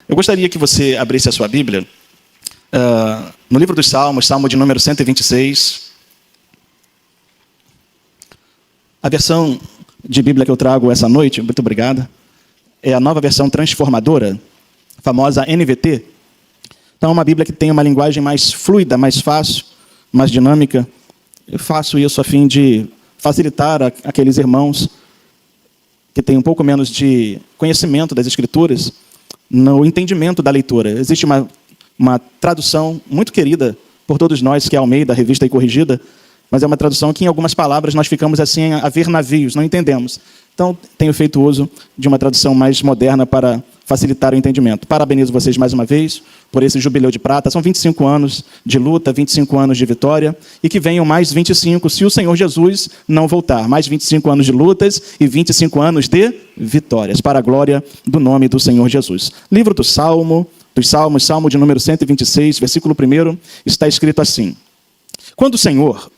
Eu gostaria que você abrisse a sua Bíblia no livro dos Salmos, Salmo de número 126. A versão de Bíblia que eu trago essa noite, muito obrigado, é a nova versão transformadora, a famosa NVT. Então é uma Bíblia que tem uma linguagem mais fluida, mais fácil, mais dinâmica. Eu faço isso a fim de facilitar aqueles irmãos que têm um pouco menos de conhecimento das Escrituras no entendimento da leitura. Existe uma tradução muito querida por todos nós, que é Almeida, Revista e Corrigida, mas é uma tradução que em algumas palavras nós ficamos assim a ver navios, não entendemos. Então tenho feito uso de uma tradução mais moderna para facilitar o entendimento. Parabenizo vocês mais uma vez por esse jubileu de prata. São 25 anos de luta, 25 anos de vitória, e que venham mais 25 se o Senhor Jesus não voltar. Mais 25 anos de lutas e 25 anos de vitórias, para a glória do nome do Senhor Jesus. Livro dos Salmos, Salmo de número 126, versículo 1, está escrito assim: Quando o Senhor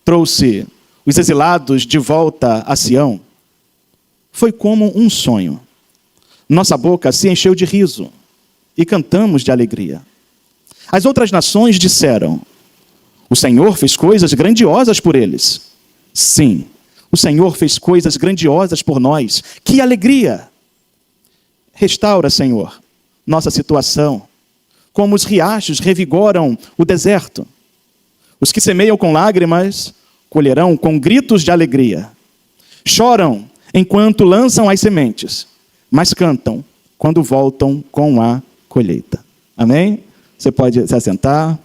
trouxe os exilados de volta a Sião, foi como um sonho. Nossa boca se encheu de riso e cantamos de alegria. As outras nações disseram: o Senhor fez coisas grandiosas por eles. Sim, o Senhor fez coisas grandiosas por nós. Que alegria! Restaura, Senhor, nossa situação, como os riachos revigoram o deserto. Os que semeiam com lágrimas colherão com gritos de alegria. Choram enquanto lançam as sementes, mas cantam quando voltam com a colheita. Amém? Você pode se assentar.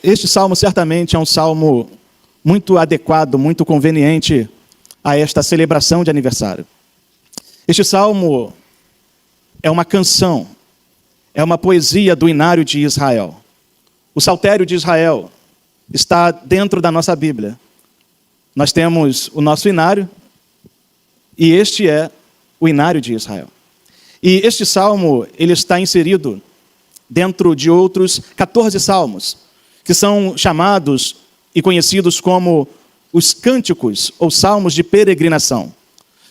Este salmo certamente é um salmo muito adequado, muito conveniente a esta celebração de aniversário. Este salmo é uma canção, é uma poesia do Inário de Israel. O Saltério de Israel está dentro da nossa Bíblia. Nós temos o nosso Inário, e este é o Inário de Israel. E este salmo, ele está inserido dentro de outros 14 salmos, que são chamados e conhecidos como os cânticos ou salmos de peregrinação.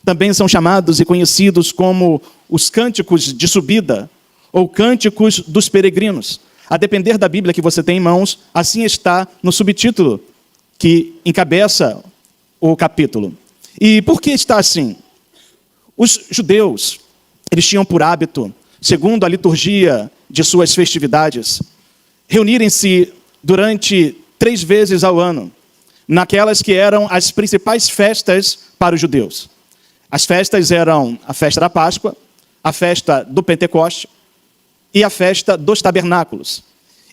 Também são chamados e conhecidos como os cânticos de subida ou cânticos dos peregrinos. A depender da Bíblia que você tem em mãos, assim está no subtítulo que encabeça o capítulo. E por que está assim? Os judeus, eles tinham por hábito, segundo a liturgia de suas festividades, reunirem-se durante 3 vezes ao ano, naquelas que eram as principais festas para os judeus. As festas eram a festa da Páscoa, a festa do Pentecoste e a festa dos tabernáculos.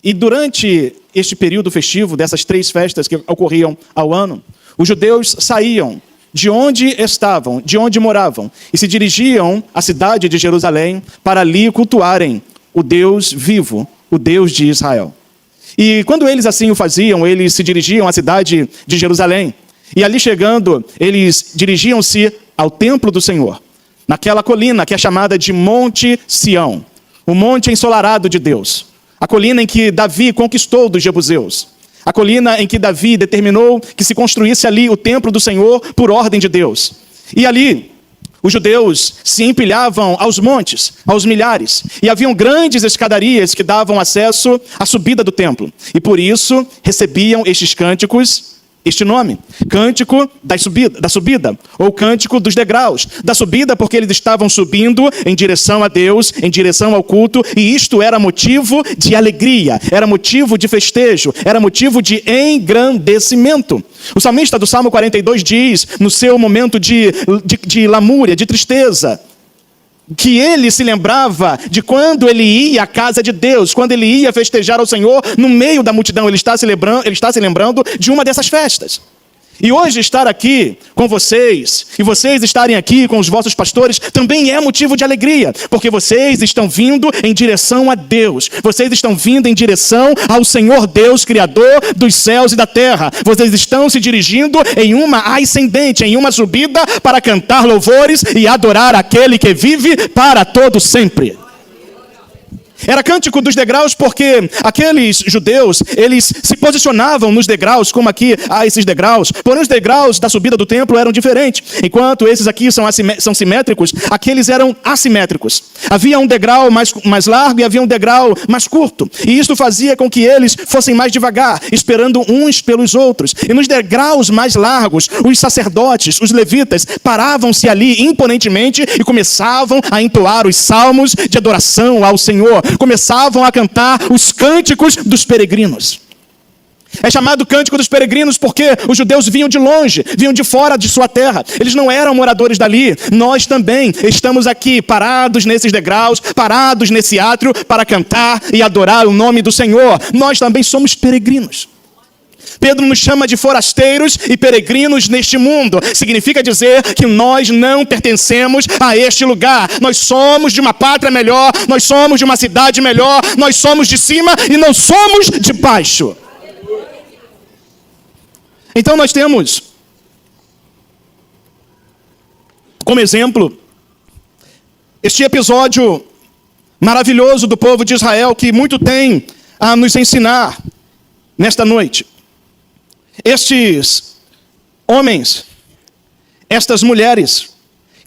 E durante este período festivo, dessas 3 festas que ocorriam ao ano, os judeus saíam de onde estavam, de onde moravam, e se dirigiam à cidade de Jerusalém para ali cultuarem o Deus vivo, o Deus de Israel. E quando eles assim o faziam, eles se dirigiam à cidade de Jerusalém. E ali chegando, eles dirigiam-se ao templo do Senhor, naquela colina que é chamada de Monte Sião, o monte ensolarado de Deus, a colina em que Davi conquistou dos jebuseus, a colina em que Davi determinou que se construísse ali o templo do Senhor por ordem de Deus. E ali os judeus se empilhavam aos montes, aos milhares, e haviam grandes escadarias que davam acesso à subida do templo. E por isso recebiam estes cânticos este nome: cântico da subida, ou cântico dos degraus. Da subida porque eles estavam subindo em direção a Deus, em direção ao culto, e isto era motivo de alegria, era motivo de festejo, era motivo de engrandecimento. O salmista do Salmo 42 diz, no seu momento de lamúria, de tristeza, que ele se lembrava de quando ele ia à casa de Deus, quando ele ia festejar ao Senhor, no meio da multidão. Ele está se lembrando de uma dessas festas. E hoje estar aqui com vocês, e vocês estarem aqui com os vossos pastores, também é motivo de alegria, porque vocês estão vindo em direção a Deus, vocês estão vindo em direção ao Senhor Deus, Criador dos céus e da terra. Vocês estão se dirigindo em uma ascendente, em uma subida, para cantar louvores e adorar aquele que vive para todo sempre. Era cântico dos degraus porque aqueles judeus, eles se posicionavam nos degraus, como aqui há esses degraus. Porém, os degraus da subida do templo eram diferentes. Enquanto esses aqui são simétricos, aqueles eram assimétricos. Havia um degrau mais largo e havia um degrau mais curto. E isso fazia com que eles fossem mais devagar, esperando uns pelos outros. E nos degraus mais largos, os sacerdotes, os levitas, paravam-se ali imponentemente e começavam a entoar os salmos de adoração ao Senhor. Começavam a cantar os cânticos dos peregrinos. É chamado cântico dos peregrinos porque os judeus vinham de longe, vinham de fora de sua terra. Eles não eram moradores dali. Nós também estamos aqui parados nesses degraus, parados nesse átrio para cantar e adorar o nome do Senhor. Nós também somos peregrinos. Pedro nos chama de forasteiros e peregrinos neste mundo. Significa dizer que nós não pertencemos a este lugar. Nós somos de uma pátria melhor, nós somos de uma cidade melhor, nós somos de cima e não somos de baixo. Então nós temos como exemplo este episódio maravilhoso do povo de Israel que muito tem a nos ensinar nesta noite. Estes homens, estas mulheres,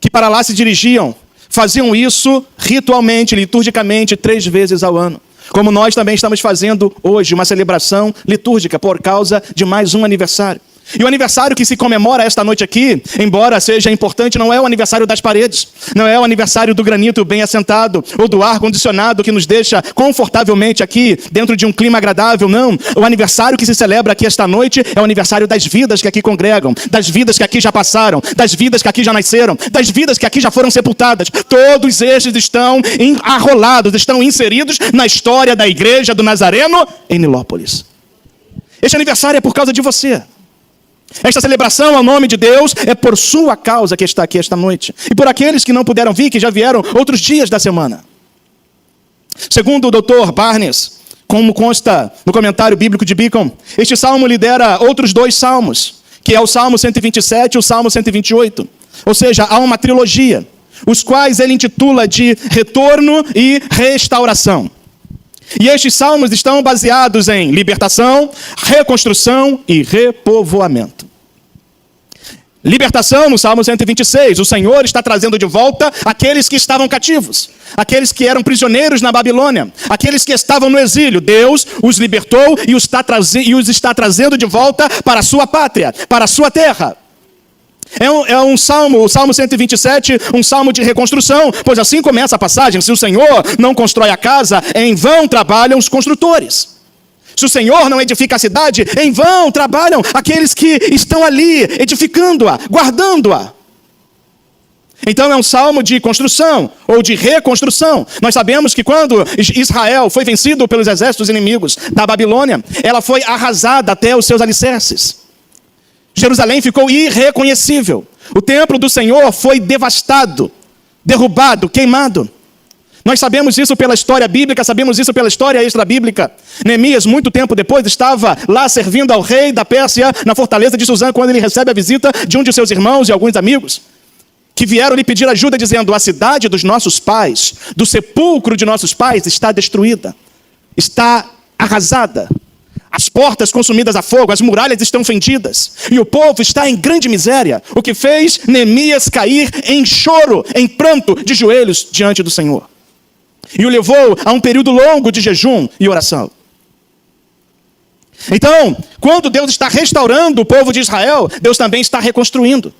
que para lá se dirigiam, faziam isso ritualmente, liturgicamente, 3 vezes ao ano. Como nós também estamos fazendo hoje, uma celebração litúrgica por causa de mais um aniversário. E o aniversário que se comemora esta noite aqui, embora seja importante, não é o aniversário das paredes, não é o aniversário do granito bem assentado, ou do ar-condicionado que nos deixa confortavelmente aqui, dentro de um clima agradável, não. O aniversário que se celebra aqui esta noite é o aniversário das vidas que aqui congregam, das vidas que aqui já passaram, das vidas que aqui já nasceram, das vidas que aqui já foram sepultadas. Todos estes estão arrolados, estão inseridos na história da igreja do Nazareno em Nilópolis. Este aniversário é por causa de você. Esta celebração ao nome de Deus é por sua causa que está aqui esta noite. E por aqueles que não puderam vir, que já vieram outros dias da semana. Segundo o Dr. Barnes, como consta no comentário bíblico de Beacon, este salmo lidera outros 2 salmos, que é o Salmo 127 e o Salmo 128. Ou seja, há uma trilogia, os quais ele intitula de Retorno e Restauração. E estes salmos estão baseados em libertação, reconstrução e repovoamento. Libertação, no Salmo 126, o Senhor está trazendo de volta aqueles que estavam cativos, aqueles que eram prisioneiros na Babilônia, aqueles que estavam no exílio. Deus os libertou e os está trazendo de volta para a sua pátria, para a sua terra. É um salmo, o Salmo 127, um salmo de reconstrução, pois assim começa a passagem: se o Senhor não constrói a casa, em vão trabalham os construtores. Se o Senhor não edifica a cidade, em vão trabalham aqueles que estão ali, edificando-a, guardando-a. Então é um salmo de construção, ou de reconstrução. Nós sabemos que quando Israel foi vencido pelos exércitos inimigos da Babilônia, ela foi arrasada até os seus alicerces. Jerusalém ficou irreconhecível. O templo do Senhor foi devastado, derrubado, queimado. Nós sabemos isso pela história bíblica, sabemos isso pela história extra-bíblica. Neemias, muito tempo depois, estava lá servindo ao rei da Pérsia, na fortaleza de Suzã, quando ele recebe a visita de um de seus irmãos e alguns amigos, que vieram lhe pedir ajuda, dizendo: a cidade dos nossos pais, do sepulcro de nossos pais, está destruída, está arrasada. As portas consumidas a fogo, as muralhas estão fendidas, e o povo está em grande miséria, o que fez Neemias cair em choro, em pranto, de joelhos diante do Senhor. E o levou a um período longo de jejum e oração. Então, quando Deus está restaurando o povo de Israel, Deus também está reconstruindo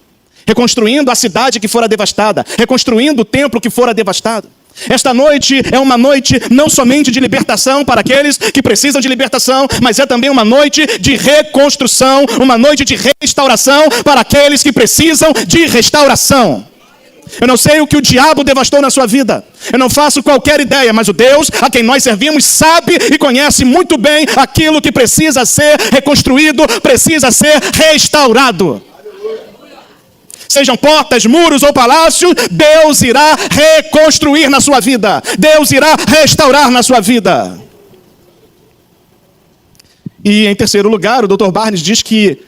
a cidade que fora devastada, reconstruindo o templo que fora devastado. Esta noite é uma noite não somente de libertação para aqueles que precisam de libertação, mas é também uma noite de reconstrução, uma noite de restauração para aqueles que precisam de restauração. Eu não sei o que o diabo devastou na sua vida, eu não faço qualquer ideia, mas o Deus a quem nós servimos sabe e conhece muito bem aquilo que precisa ser reconstruído, precisa ser restaurado. Sejam portas, muros ou palácios, Deus irá reconstruir na sua vida. Deus irá restaurar na sua vida. E em terceiro lugar, o Dr. Barnes diz que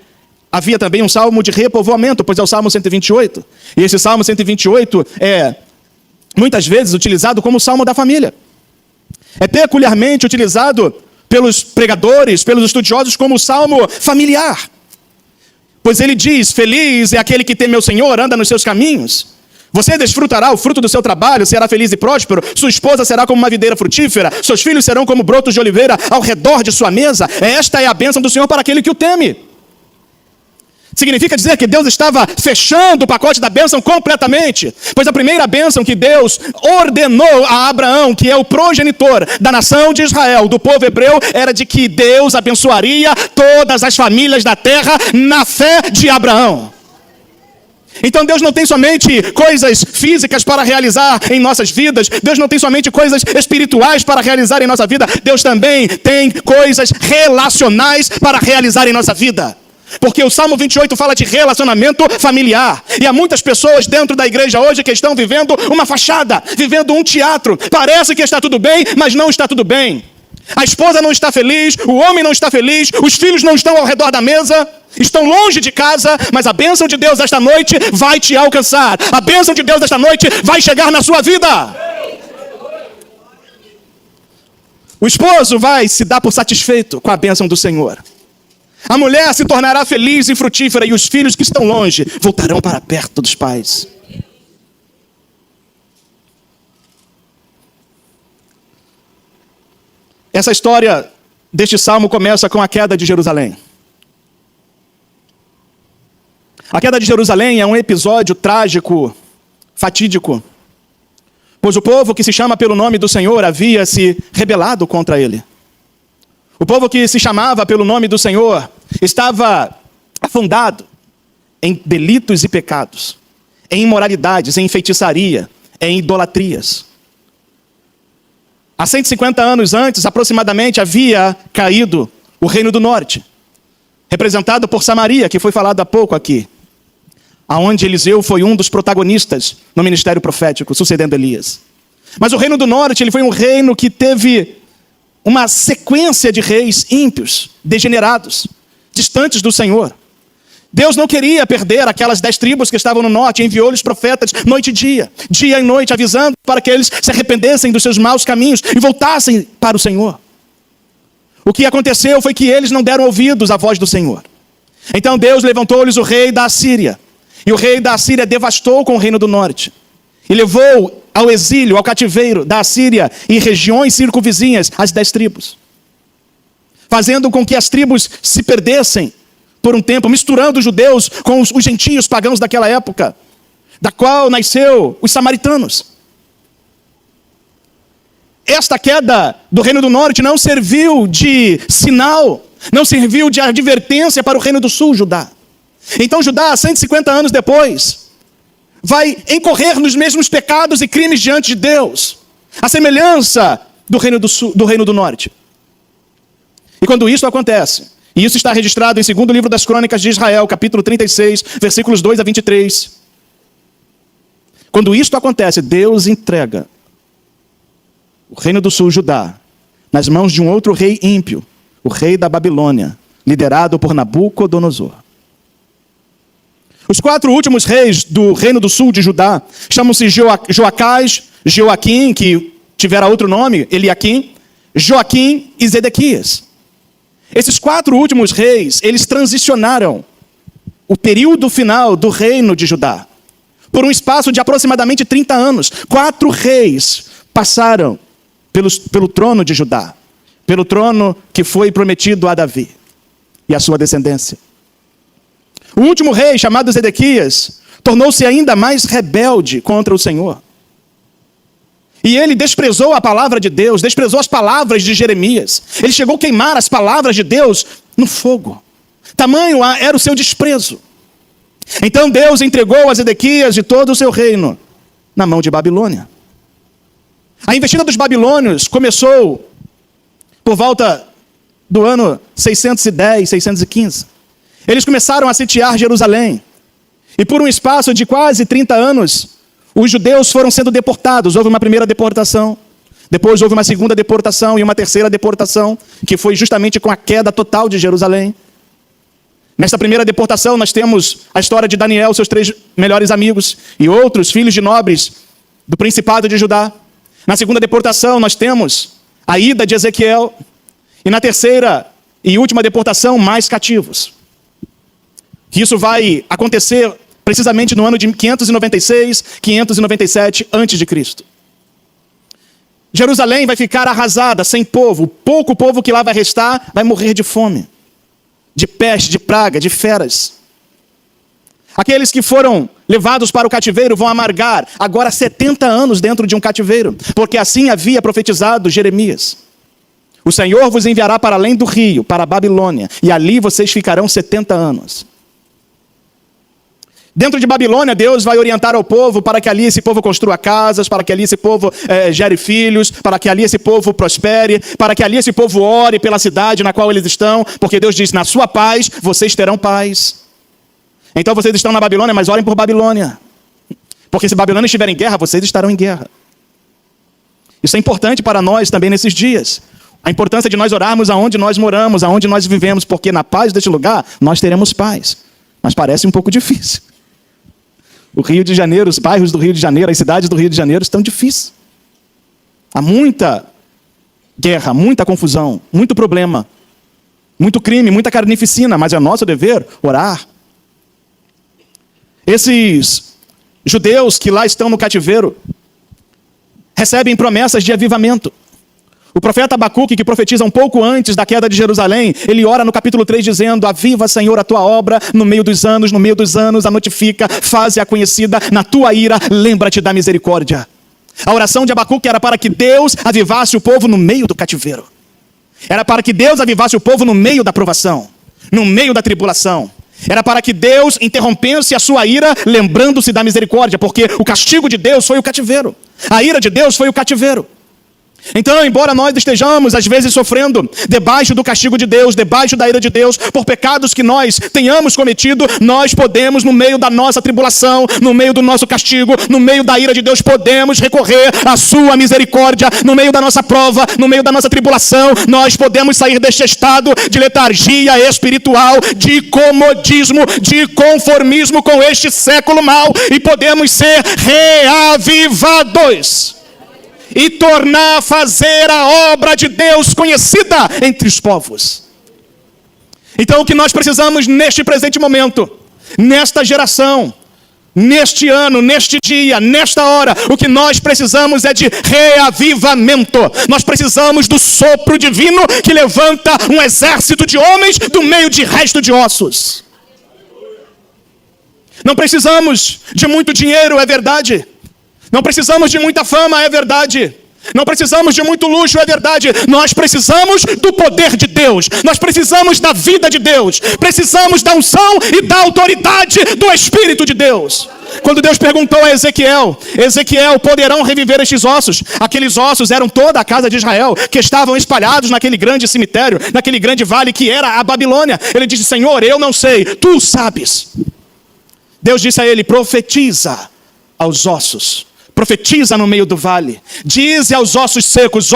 havia também um salmo de repovoamento, pois é o Salmo 128. E esse Salmo 128 é muitas vezes utilizado como o salmo da família. É peculiarmente utilizado pelos pregadores, pelos estudiosos, como o salmo familiar. Pois ele diz: feliz é aquele que teme ao Senhor, anda nos seus caminhos. Você desfrutará o fruto do seu trabalho, será feliz e próspero. Sua esposa será como uma videira frutífera. Seus filhos serão como brotos de oliveira ao redor de sua mesa. Esta é a bênção do Senhor para aquele que o teme. Significa dizer que Deus estava fechando o pacote da bênção completamente. Pois a primeira bênção que Deus ordenou a Abraão, que é o progenitor da nação de Israel, do povo hebreu, era de que Deus abençoaria todas as famílias da terra na fé de Abraão. Então Deus não tem somente coisas físicas para realizar em nossas vidas. Deus não tem somente coisas espirituais para realizar em nossa vida. Deus também tem coisas relacionais para realizar em nossa vida. Porque o Salmo 28 fala de relacionamento familiar. E há muitas pessoas dentro da igreja hoje que estão vivendo uma fachada, vivendo um teatro. Parece que está tudo bem, mas não está tudo bem. A esposa não está feliz, o homem não está feliz, os filhos não estão ao redor da mesa, estão longe de casa, mas a bênção de Deus esta noite vai te alcançar. A bênção de Deus esta noite vai chegar na sua vida. O esposo vai se dar por satisfeito com a bênção do Senhor. A mulher se tornará feliz e frutífera, e os filhos que estão longe voltarão para perto dos pais. Essa história deste salmo começa com a queda de Jerusalém. A queda de Jerusalém é um episódio trágico, fatídico, pois o povo que se chama pelo nome do Senhor havia se rebelado contra ele. O povo que se chamava pelo nome do Senhor estava afundado em delitos e pecados, em imoralidades, em feitiçaria, em idolatrias. Há 150 anos antes, aproximadamente, havia caído o Reino do Norte, representado por Samaria, que foi falado há pouco aqui, aonde Eliseu foi um dos protagonistas no ministério profético, sucedendo Elias. Mas o Reino do Norte, ele foi um reino que teve uma sequência de reis ímpios, degenerados, distantes do Senhor. Deus não queria perder aquelas 10 tribos que estavam no norte, enviou-lhes profetas noite e dia e noite, avisando para que eles se arrependessem dos seus maus caminhos e voltassem para o Senhor. O que aconteceu foi que eles não deram ouvidos à voz do Senhor. Então Deus levantou-lhes o rei da Assíria, e o rei da Assíria devastou com o reino do norte, e levou ao exílio, ao cativeiro da Assíria e regiões circunvizinhas as 10 tribos. Fazendo com que as tribos se perdessem por um tempo, misturando os judeus com os gentios pagãos daquela época, da qual nasceu os samaritanos. Esta queda do Reino do Norte não serviu de sinal, não serviu de advertência para o Reino do Sul, Judá. Então Judá, 150 anos depois, vai incorrer nos mesmos pecados e crimes diante de Deus, a semelhança do Reino do Sul, do Reino do Norte. E quando isso acontece, e isso está registrado em 2º livro das Crônicas de Israel, capítulo 36, versículos 2 a 23. Quando isto acontece, Deus entrega o Reino do Sul, Judá, nas mãos de um outro rei ímpio, o rei da Babilônia, liderado por Nabucodonosor. Os 4 últimos reis do Reino do Sul de Judá chamam-se Joacás, Joaquim, que tivera outro nome, Eliaquim, Joaquim e Zedequias. Esses 4 últimos reis, eles transicionaram o período final do reino de Judá. Por um espaço de aproximadamente 30 anos, 4 reis passaram pelo trono de Judá, pelo trono que foi prometido a Davi e a sua descendência. O último rei, chamado Zedequias, tornou-se ainda mais rebelde contra o Senhor. E ele desprezou a palavra de Deus, desprezou as palavras de Jeremias. Ele chegou a queimar as palavras de Deus no fogo. Tamanho era o seu desprezo. Então Deus entregou a Zedequias e todo o seu reino na mão de Babilônia. A investida dos babilônios começou por volta do ano 610, 615. Eles começaram a sitiar Jerusalém. E por um espaço de quase 30 anos, os judeus foram sendo deportados. Houve uma primeira deportação, depois houve uma segunda deportação e uma terceira deportação, que foi justamente com a queda total de Jerusalém. Nesta primeira deportação, nós temos a história de Daniel, seus 3 melhores amigos, e outros filhos de nobres do Principado de Judá. Na segunda deportação, nós temos a ida de Ezequiel, e na terceira e última deportação, mais cativos. Isso vai acontecer precisamente no ano de 596, 597 a.C. Jerusalém vai ficar arrasada, sem povo. O pouco povo que lá vai restar vai morrer de fome, de peste, de praga, de feras. Aqueles que foram levados para o cativeiro vão amargar agora 70 anos dentro de um cativeiro, porque assim havia profetizado Jeremias. O Senhor vos enviará para além do rio, para a Babilônia, e ali vocês ficarão 70 anos. Dentro de Babilônia, Deus vai orientar ao povo para que ali esse povo construa casas, para que ali esse povo gere filhos, para que ali esse povo prospere, para que ali esse povo ore pela cidade na qual eles estão, porque Deus diz, na sua paz, vocês terão paz. Então vocês estão na Babilônia, mas orem por Babilônia. Porque se Babilônia estiver em guerra, vocês estarão em guerra. Isso é importante para nós também nesses dias. A importância de nós orarmos aonde nós moramos, aonde nós vivemos, porque na paz deste lugar, nós teremos paz. Mas parece um pouco difícil. O Rio de Janeiro, os bairros do Rio de Janeiro, as cidades do Rio de Janeiro estão difíceis. Há muita guerra, muita confusão, muito problema, muito crime, muita carnificina, mas é nosso dever orar. Esses judeus que lá estão no cativeiro recebem promessas de avivamento. O profeta Abacuque, que profetiza um pouco antes da queda de Jerusalém, ele ora no capítulo 3 dizendo, aviva, Senhor, a tua obra no meio dos anos, a notifica, faze-a conhecida, na tua ira, lembra-te da misericórdia. A oração de Abacuque era para que Deus avivasse o povo no meio do cativeiro. Era para que Deus avivasse o povo no meio da provação, no meio da tribulação. Era para que Deus interrompesse a sua ira, lembrando-se da misericórdia, porque o castigo de Deus foi o cativeiro. A ira de Deus foi o cativeiro. Então, embora nós estejamos, às vezes, sofrendo debaixo do castigo de Deus, debaixo da ira de Deus, por pecados que nós tenhamos cometido, nós podemos, no meio da nossa tribulação, no meio do nosso castigo, no meio da ira de Deus, podemos recorrer à sua misericórdia, no meio da nossa prova, no meio da nossa tribulação, nós podemos sair deste estado de letargia espiritual, de comodismo, de conformismo com este século mau, e podemos ser reavivados. E tornar a fazer a obra de Deus conhecida entre os povos. Então o que nós precisamos neste presente momento, nesta geração, neste ano, neste dia, nesta hora, o que nós precisamos é de reavivamento. Nós precisamos do sopro divino que levanta um exército de homens do meio de resto de ossos. Não precisamos de muito dinheiro, é verdade. Não precisamos de muita fama, é verdade. Não precisamos de muito luxo, é verdade. Nós precisamos do poder de Deus. Nós precisamos da vida de Deus. Precisamos da unção e da autoridade do Espírito de Deus. Quando Deus perguntou a Ezequiel, poderão reviver estes ossos? Aqueles ossos eram toda a casa de Israel, que estavam espalhados naquele grande cemitério, naquele grande vale que era a Babilônia. Ele disse, Senhor, eu não sei, tu sabes. Deus disse a ele, profetiza aos ossos. Profetiza no meio do vale. Dize aos ossos secos,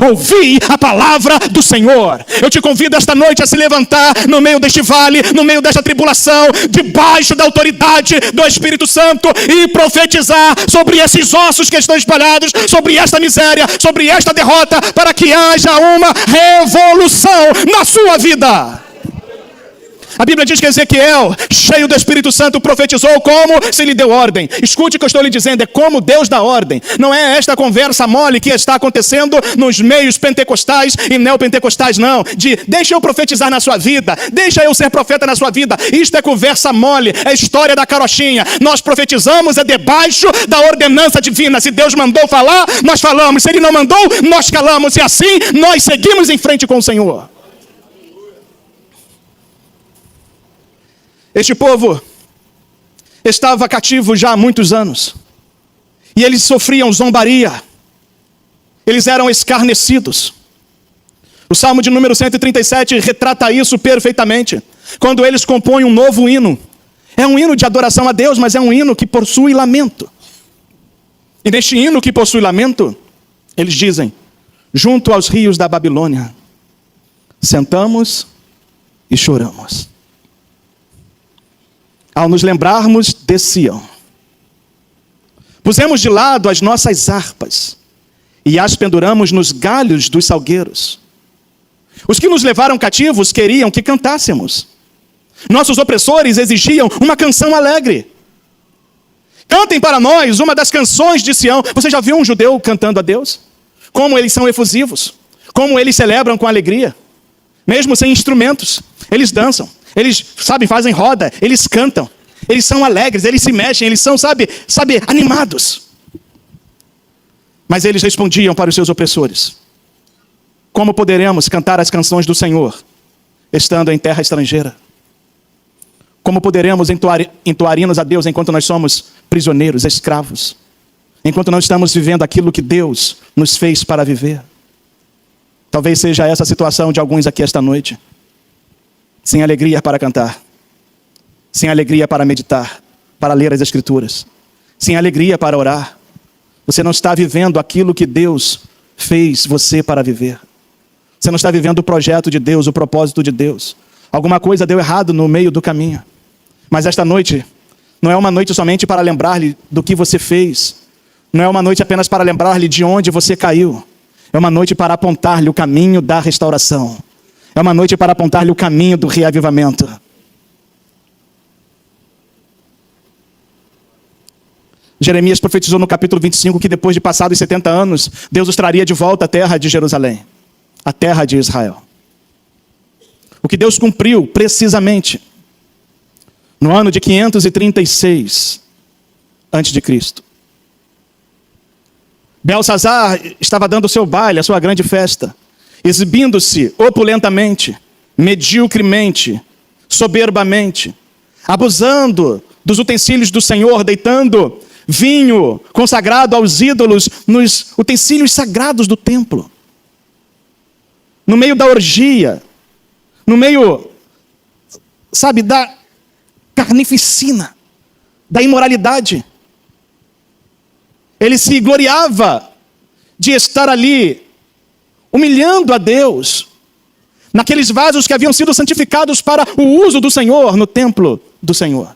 ouvi a palavra do Senhor. Eu te convido esta noite a se levantar no meio deste vale, no meio desta tribulação, debaixo da autoridade do Espírito Santo e profetizar sobre esses ossos que estão espalhados, sobre esta miséria, sobre esta derrota, para que haja uma revolução na sua vida. A Bíblia diz que Ezequiel, cheio do Espírito Santo, profetizou como se lhe deu ordem. Escute o que eu estou lhe dizendo, é como Deus dá ordem. Não é esta conversa mole que está acontecendo nos meios pentecostais e neopentecostais, não. Deixa eu profetizar na sua vida, deixa eu ser profeta na sua vida. Isto é conversa mole, é história da carochinha. Nós profetizamos debaixo da ordenança divina. Se Deus mandou falar, nós falamos. Se Ele não mandou, nós calamos. E assim, nós seguimos em frente com o Senhor. Este povo estava cativo já há muitos anos. E eles sofriam zombaria. Eles eram escarnecidos. O Salmo de número 137 retrata isso perfeitamente. Quando eles compõem um novo hino. É um hino de adoração a Deus, mas é um hino que possui lamento. E neste hino que possui lamento, eles dizem, junto aos rios da Babilônia, sentamos e choramos. Ao nos lembrarmos de Sião, pusemos de lado as nossas harpas e as penduramos nos galhos dos salgueiros. Os que nos levaram cativos queriam que cantássemos. Nossos opressores exigiam uma canção alegre. Cantem para nós uma das canções de Sião. Você já viu um judeu cantando a Deus? Como eles são efusivos. Como eles celebram com alegria. Mesmo sem instrumentos. Eles dançam. Eles, fazem roda. Eles cantam. Eles são alegres. Eles se mexem. Eles são, animados. Mas eles respondiam para os seus opressores: como poderemos cantar as canções do Senhor, estando em terra estrangeira? Como poderemos entoar hinos a Deus enquanto nós somos prisioneiros, escravos? Enquanto não estamos vivendo aquilo que Deus nos fez para viver? Talvez seja essa a situação de alguns aqui esta noite. Sem alegria para cantar. Sem alegria para meditar, para ler as Escrituras. Sem alegria para orar. Você não está vivendo aquilo que Deus fez você para viver. Você não está vivendo o projeto de Deus, o propósito de Deus. Alguma coisa deu errado no meio do caminho. Mas esta noite não é uma noite somente para lembrar-lhe do que você fez. Não é uma noite apenas para lembrar-lhe de onde você caiu. É uma noite para apontar-lhe o caminho da restauração. É uma noite para apontar-lhe o caminho do reavivamento. Jeremias profetizou no capítulo 25 que depois de passados 70 anos, Deus os traria de volta à terra de Jerusalém, a terra de Israel. O que Deus cumpriu precisamente no ano de 536 a.C. Belsazar estava dando o seu baile, a sua grande festa, exibindo-se opulentamente, mediocremente, soberbamente, abusando dos utensílios do Senhor, deitando vinho consagrado aos ídolos nos utensílios sagrados do templo. No meio da orgia, no meio, da carnificina, da imoralidade. Ele se gloriava de estar ali, humilhando a Deus, naqueles vasos que haviam sido santificados para o uso do Senhor, no templo do Senhor.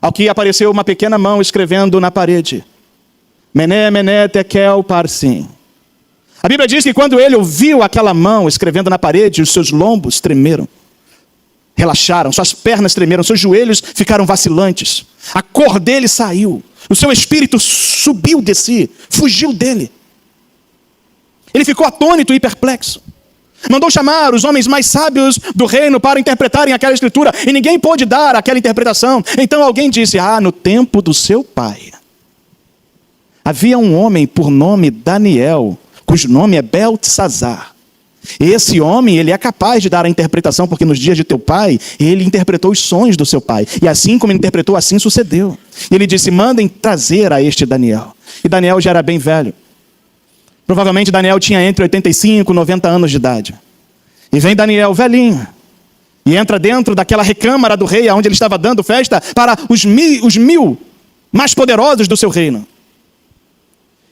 Ao que apareceu uma pequena mão escrevendo na parede: Mené, Mené, Tekel, Parsim. A Bíblia diz que quando ele ouviu aquela mão escrevendo na parede, os seus lombos tremeram, relaxaram, suas pernas tremeram, seus joelhos ficaram vacilantes, a cor dele saiu, o seu espírito subiu de si, fugiu dele. Ele ficou atônito e perplexo. Mandou chamar os homens mais sábios do reino para interpretarem aquela escritura, e ninguém pôde dar aquela interpretação. Então alguém disse: no tempo do seu pai havia um homem por nome Daniel, cujo nome é Beltesazar. Esse homem, ele é capaz de dar a interpretação, porque nos dias de teu pai, ele interpretou os sonhos do seu pai. E assim como ele interpretou, assim sucedeu. E ele disse: mandem trazer a este Daniel. E Daniel já era bem velho. Provavelmente Daniel tinha entre 85 e 90 anos de idade. E vem Daniel, velhinho, e entra dentro daquela recâmara do rei, onde ele estava dando festa para os mil mais poderosos do seu reino.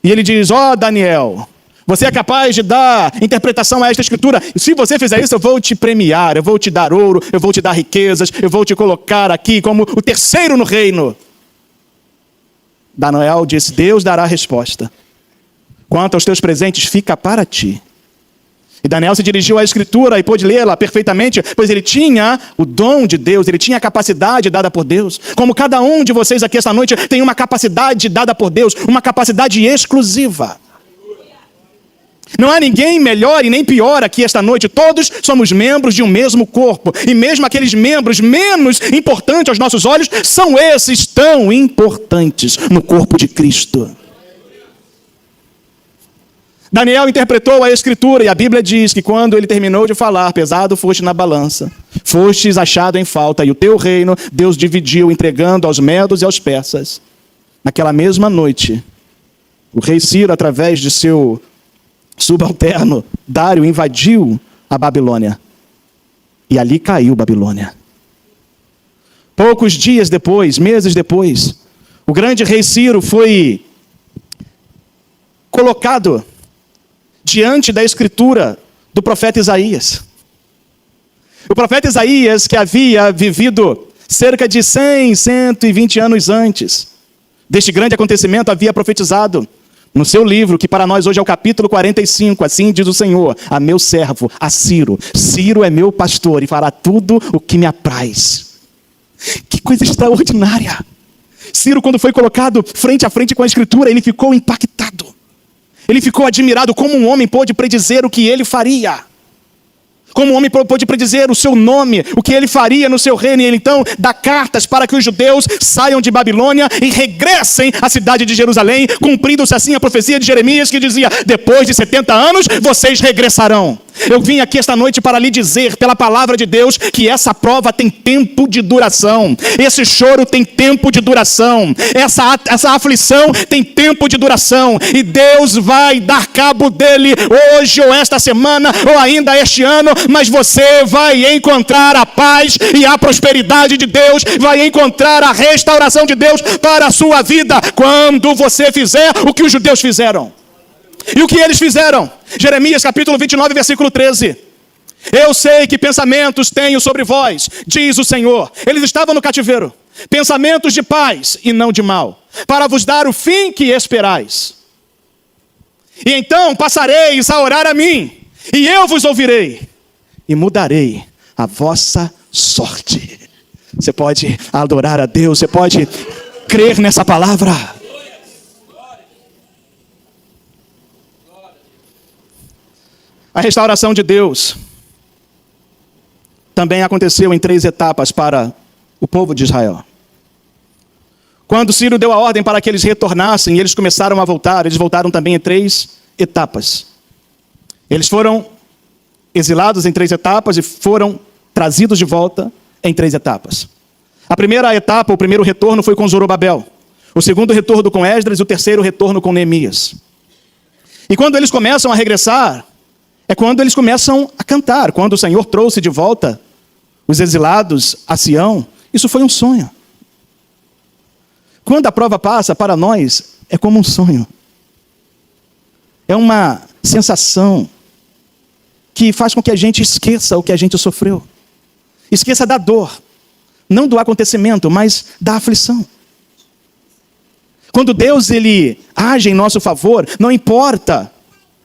E ele diz: Daniel, você é capaz de dar interpretação a esta escritura. E se você fizer isso, eu vou te premiar, eu vou te dar ouro, eu vou te dar riquezas, eu vou te colocar aqui como o terceiro no reino. Daniel disse: Deus dará a resposta. Quanto aos teus presentes, fica para ti. E Daniel se dirigiu à escritura e pôde lê-la perfeitamente, pois ele tinha o dom de Deus, ele tinha a capacidade dada por Deus. Como cada um de vocês aqui esta noite tem uma capacidade dada por Deus, uma capacidade exclusiva. Não há ninguém melhor e nem pior aqui esta noite. Todos somos membros de um mesmo corpo. E mesmo aqueles membros menos importantes aos nossos olhos, são esses tão importantes no corpo de Cristo. Daniel interpretou a escritura, e a Bíblia diz que quando ele terminou de falar, pesado foste na balança, fostes achado em falta, e o teu reino Deus dividiu, entregando aos medos e aos persas. Naquela mesma noite, o rei Ciro, através de seu subalterno Dário, invadiu a Babilônia, e ali caiu Babilônia. Poucos dias depois, meses depois, o grande rei Ciro foi colocado diante da escritura do profeta Isaías. O profeta Isaías, que havia vivido cerca de 120 anos antes deste grande acontecimento, havia profetizado no seu livro, que para nós hoje é o capítulo 45, assim diz o Senhor, a meu servo, a Ciro. Ciro é meu pastor e fará tudo o que me apraz. Que coisa extraordinária. Ciro, quando foi colocado frente a frente com a Escritura, ele ficou impactado. Ele ficou admirado como um homem pôde predizer o que ele faria. Como um homem pôde predizer o seu nome, o que ele faria no seu reino. E ele então dá cartas para que os judeus saiam de Babilônia e regressem à cidade de Jerusalém, cumprindo-se assim a profecia de Jeremias que dizia: depois de 70 anos vocês regressarão. Eu vim aqui esta noite para lhe dizer, pela palavra de Deus, que essa prova tem tempo de duração. Esse choro tem tempo de duração. Essa aflição tem tempo de duração. E Deus vai dar cabo dele hoje, ou esta semana, ou ainda este ano. Mas você vai encontrar a paz e a prosperidade de Deus. Vai encontrar a restauração de Deus para a sua vida. Quando você fizer o que os judeus fizeram. E o que eles fizeram? Jeremias capítulo 29, versículo 13. Eu sei que pensamentos tenho sobre vós, diz o Senhor. Eles estavam no cativeiro. Pensamentos de paz e não de mal, para vos dar o fim que esperais. E então passareis a orar a mim, e eu vos ouvirei, e mudarei a vossa sorte. Você pode adorar a Deus, você pode crer nessa palavra. A restauração de Deus também aconteceu em 3 etapas para o povo de Israel. Quando Ciro deu a ordem para que eles retornassem e eles começaram a voltar, eles voltaram também em 3 etapas. Eles foram exilados em 3 etapas e foram trazidos de volta em 3 etapas. A primeira etapa, o primeiro retorno foi com Zorobabel. O segundo retorno com Esdras e o terceiro retorno com Neemias. E quando eles começam a regressar, é quando eles começam a cantar. Quando o Senhor trouxe de volta os exilados a Sião, isso foi um sonho. Quando a prova passa, para nós, é como um sonho. É uma sensação que faz com que a gente esqueça o que a gente sofreu. Esqueça da dor. Não do acontecimento, mas da aflição. Quando Deus ele age em nosso favor, não importa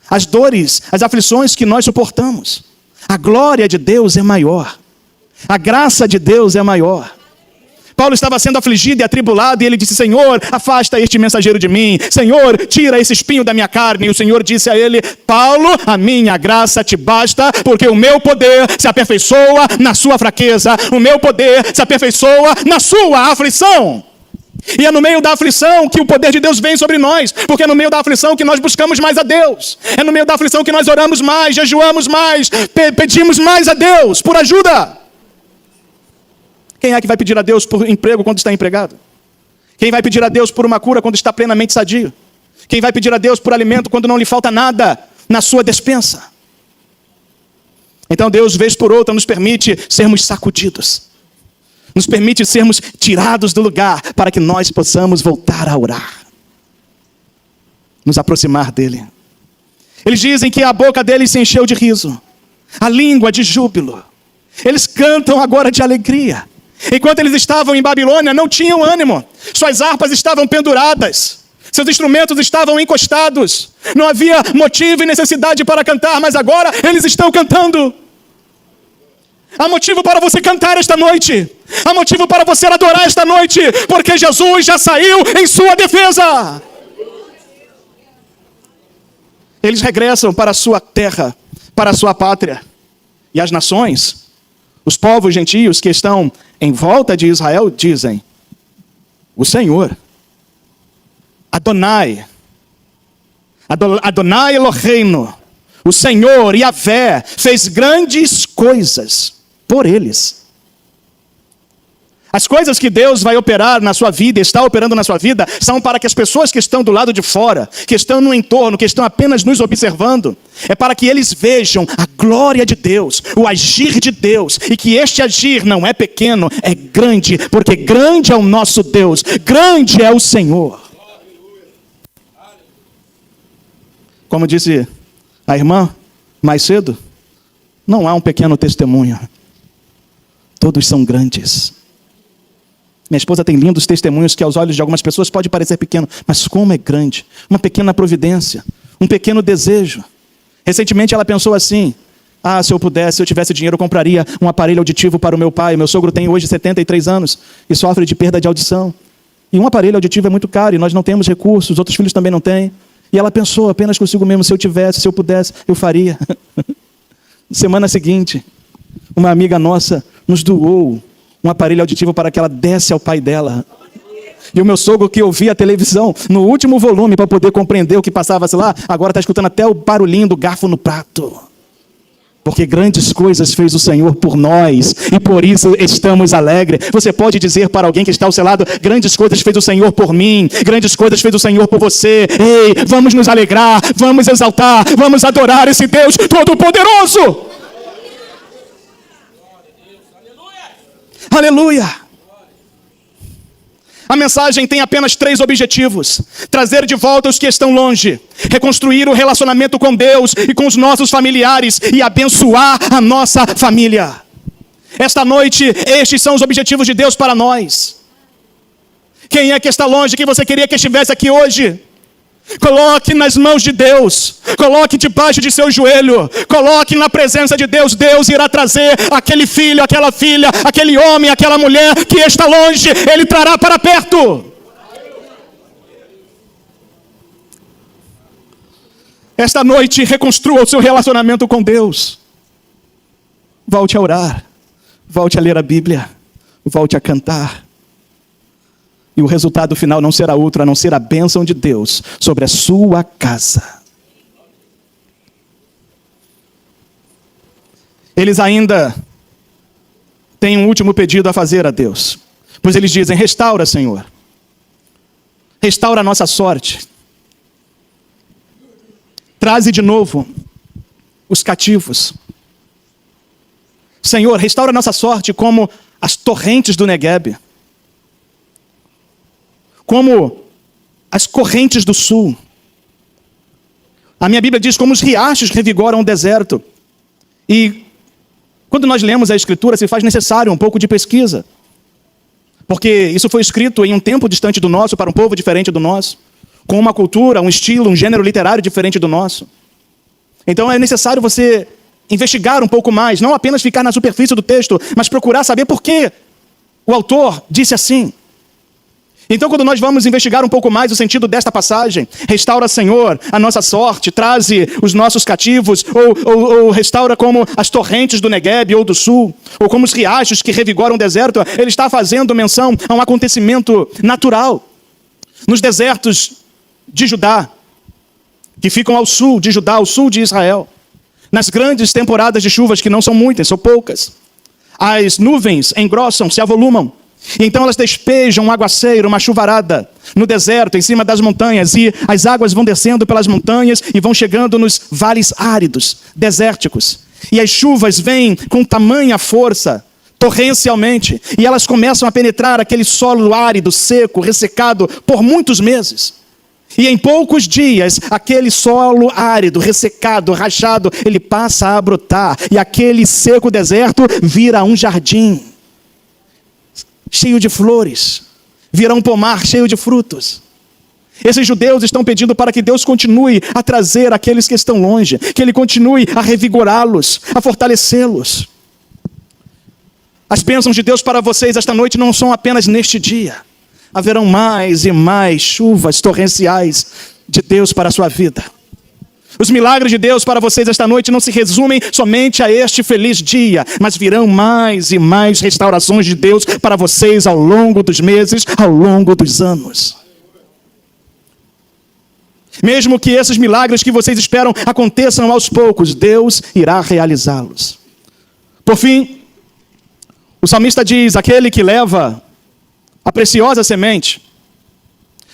as dores, as aflições que nós suportamos. A glória de Deus é maior. A graça de Deus é maior. Paulo estava sendo afligido e atribulado e ele disse: Senhor, afasta este mensageiro de mim. Senhor, tira esse espinho da minha carne. E o Senhor disse a ele: Paulo, a minha graça te basta, porque o meu poder se aperfeiçoa na sua fraqueza. O meu poder se aperfeiçoa na sua aflição. E é no meio da aflição que o poder de Deus vem sobre nós. Porque é no meio da aflição que nós buscamos mais a Deus. É no meio da aflição que nós oramos mais, jejuamos mais, pedimos mais a Deus por ajuda. Quem é que vai pedir a Deus por emprego quando está empregado? Quem vai pedir a Deus por uma cura quando está plenamente sadio? Quem vai pedir a Deus por alimento quando não lhe falta nada na sua despensa? Então Deus, vez por outra, nos permite sermos sacudidos. Nos permite sermos tirados do lugar para que nós possamos voltar a orar. Nos aproximar dele. Eles dizem que a boca deles se encheu de riso. A língua de júbilo. Eles cantam agora de alegria. Enquanto eles estavam em Babilônia, não tinham ânimo. Suas harpas estavam penduradas. Seus instrumentos estavam encostados. Não havia motivo e necessidade para cantar, mas agora eles estão cantando. Há motivo para você cantar esta noite. Há motivo para você adorar esta noite. Porque Jesus já saiu em sua defesa. Eles regressam para a sua terra, para a sua pátria. E as nações, os povos gentios que estão em volta de Israel, dizem: o Senhor, Adonai, Adonai Eloheinu, o Senhor, Yahvé, fez grandes coisas por eles. As coisas que Deus vai operar na sua vida, está operando na sua vida, são para que as pessoas que estão do lado de fora, que estão no entorno, que estão apenas nos observando, é para que eles vejam a glória de Deus, o agir de Deus, e que este agir não é pequeno, é grande, porque grande é o nosso Deus, grande é o Senhor. Como disse a irmã mais cedo, não há um pequeno testemunho. Todos são grandes. Minha esposa tem lindos testemunhos que aos olhos de algumas pessoas pode parecer pequeno, mas como é grande. Uma pequena providência, um pequeno desejo. Recentemente ela pensou assim: se eu pudesse, se eu tivesse dinheiro, eu compraria um aparelho auditivo para o meu pai. Meu sogro tem hoje 73 anos e sofre de perda de audição. E um aparelho auditivo é muito caro e nós não temos recursos, os outros filhos também não têm. E ela pensou apenas consigo mesmo: se eu tivesse, se eu pudesse, eu faria. Semana seguinte, uma amiga nossa nos doou um aparelho auditivo para que ela desse ao pai dela. E o meu sogro, que ouvia a televisão no último volume para poder compreender o que passava-se lá, agora está escutando até o barulhinho do garfo no prato. Porque grandes coisas fez o Senhor por nós, e por isso estamos alegres. Você pode dizer para alguém que está ao seu lado: grandes coisas fez o Senhor por mim, grandes coisas fez o Senhor por você. Ei, vamos nos alegrar, vamos exaltar, vamos adorar esse Deus Todo-Poderoso. Aleluia! A mensagem tem apenas 3 objetivos: trazer de volta os que estão longe, reconstruir o relacionamento com Deus e com os nossos familiares e abençoar a nossa família. Esta noite, estes são os objetivos de Deus para nós. Quem é que está longe, que você queria que estivesse aqui hoje? Coloque nas mãos de Deus, coloque debaixo de seu joelho, coloque na presença de Deus. Deus irá trazer aquele filho, aquela filha, aquele homem, aquela mulher que está longe, Ele trará para perto. Esta noite, reconstrua o seu relacionamento com Deus. Volte a orar, volte a ler a Bíblia, volte a cantar. E o resultado final não será outro a não ser a bênção de Deus sobre a sua casa. Eles ainda têm um último pedido a fazer a Deus. Pois eles dizem: restaura, Senhor. Restaura a nossa sorte. Traze de novo os cativos. Senhor, restaura a nossa sorte como as torrentes do Neguebe, como as correntes do sul. A minha Bíblia diz: como os riachos revigoram o deserto. E quando nós lemos a Escritura, se faz necessário um pouco de pesquisa, porque isso foi escrito em um tempo distante do nosso, para um povo diferente do nosso, com uma cultura, um estilo, um gênero literário diferente do nosso. Então é necessário você investigar um pouco mais, não apenas ficar na superfície do texto, mas procurar saber por que o autor disse assim. Então, quando nós vamos investigar um pouco mais o sentido desta passagem: restaura, Senhor, a nossa sorte, traze os nossos cativos, ou restaura como as torrentes do Neguebe ou do sul, ou como os riachos que revigoram o deserto, ele está fazendo menção a um acontecimento natural. Nos desertos de Judá, que ficam ao sul de Judá, ao sul de Israel, nas grandes temporadas de chuvas, que não são muitas, são poucas, as nuvens engrossam, se avolumam, e então elas despejam um aguaceiro, uma chuvarada no deserto, em cima das montanhas, e as águas vão descendo pelas montanhas e vão chegando nos vales áridos, desérticos. E as chuvas vêm com tamanha força, torrencialmente, e elas começam a penetrar aquele solo árido, seco, ressecado por muitos meses. E em poucos dias, aquele solo árido, ressecado, rachado, ele passa a brotar, e aquele seco deserto vira um jardim cheio de flores, virá um pomar cheio de frutos. Esses judeus estão pedindo para que Deus continue a trazer aqueles que estão longe, que Ele continue a revigorá-los, a fortalecê-los. As bênçãos de Deus para vocês esta noite não são apenas neste dia. Haverão mais e mais chuvas torrenciais de Deus para a sua vida. Os milagres de Deus para vocês esta noite não se resumem somente a este feliz dia, mas virão mais e mais restaurações de Deus para vocês ao longo dos meses, ao longo dos anos. Mesmo que esses milagres que vocês esperam aconteçam aos poucos, Deus irá realizá-los. Por fim, o salmista diz: aquele que leva a preciosa semente,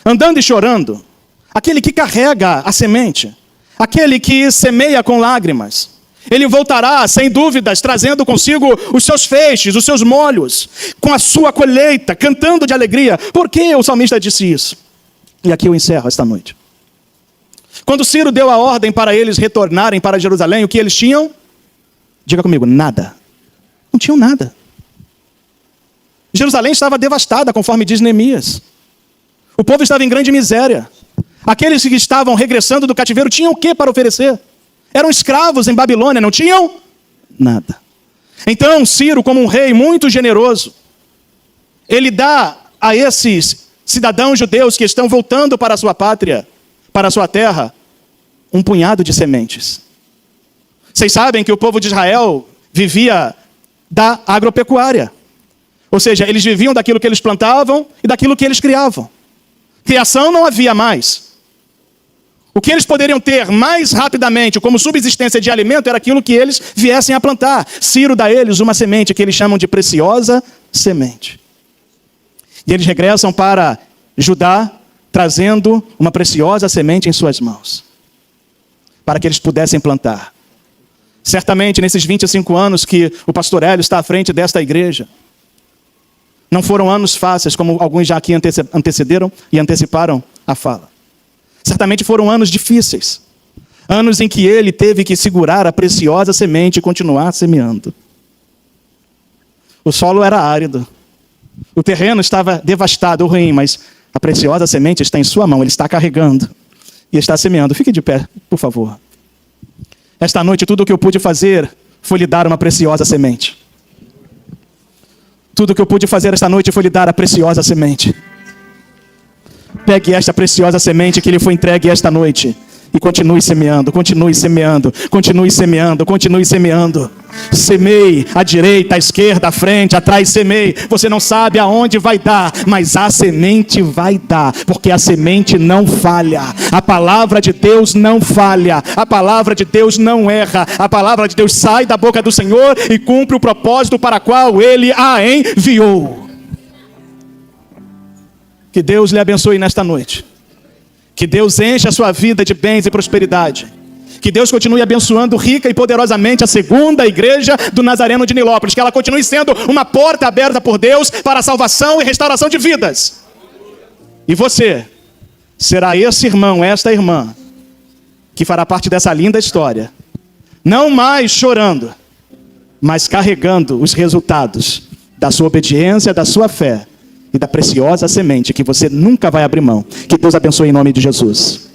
andando e chorando, aquele que carrega a semente, aquele que semeia com lágrimas, ele voltará, sem dúvidas, trazendo consigo os seus feixes, os seus molhos, com a sua colheita, cantando de alegria. Por que o salmista disse isso? E aqui eu encerro esta noite. Quando Ciro deu a ordem para eles retornarem para Jerusalém, o que eles tinham? Diga comigo: nada. Não tinham nada. Jerusalém estava devastada, conforme diz Neemias. O povo estava em grande miséria. Aqueles que estavam regressando do cativeiro tinham o que para oferecer? Eram escravos em Babilônia, não tinham nada. Então, Ciro, como um rei muito generoso, ele dá a esses cidadãos judeus que estão voltando para a sua pátria, para a sua terra, um punhado de sementes. Vocês sabem que o povo de Israel vivia da agropecuária. Ou seja, eles viviam daquilo que eles plantavam e daquilo que eles criavam. Criação não havia mais. O que eles poderiam ter mais rapidamente como subsistência de alimento era aquilo que eles viessem a plantar. Ciro dá a eles uma semente que eles chamam de preciosa semente. E eles regressam para Judá, trazendo uma preciosa semente em suas mãos, para que eles pudessem plantar. Certamente, nesses 25 anos que o pastor Hélio está à frente desta igreja, não foram anos fáceis, como alguns já aqui antecederam e anteciparam a fala. Certamente foram anos difíceis. Anos em que ele teve que segurar a preciosa semente e continuar semeando. O solo era árido. O terreno estava devastado, ruim, mas a preciosa semente está em sua mão. Ele está carregando e está semeando. Fique de pé, por favor. Esta noite, tudo o que eu pude fazer foi lhe dar uma preciosa semente. Tudo o que eu pude fazer esta noite foi lhe dar a preciosa semente. Pegue esta preciosa semente que lhe foi entregue esta noite e continue semeando, continue semeando, continue semeando, continue semeando. Semeie à direita, à esquerda, à frente, atrás, semeie. Você não sabe aonde vai dar, mas a semente vai dar, porque a semente não falha. A palavra de Deus não falha. A palavra de Deus não erra. A palavra de Deus sai da boca do Senhor e cumpre o propósito para o qual Ele a enviou. Que Deus lhe abençoe nesta noite. Que Deus encha a sua vida de bens e prosperidade. Que Deus continue abençoando rica e poderosamente a segunda igreja do Nazareno de Nilópolis. Que ela continue sendo uma porta aberta por Deus para a salvação e restauração de vidas. E você será esse irmão, esta irmã, que fará parte dessa linda história. Não mais chorando, mas carregando os resultados da sua obediência, da sua fé e da preciosa semente que você nunca vai abrir mão. Que Deus abençoe em nome de Jesus.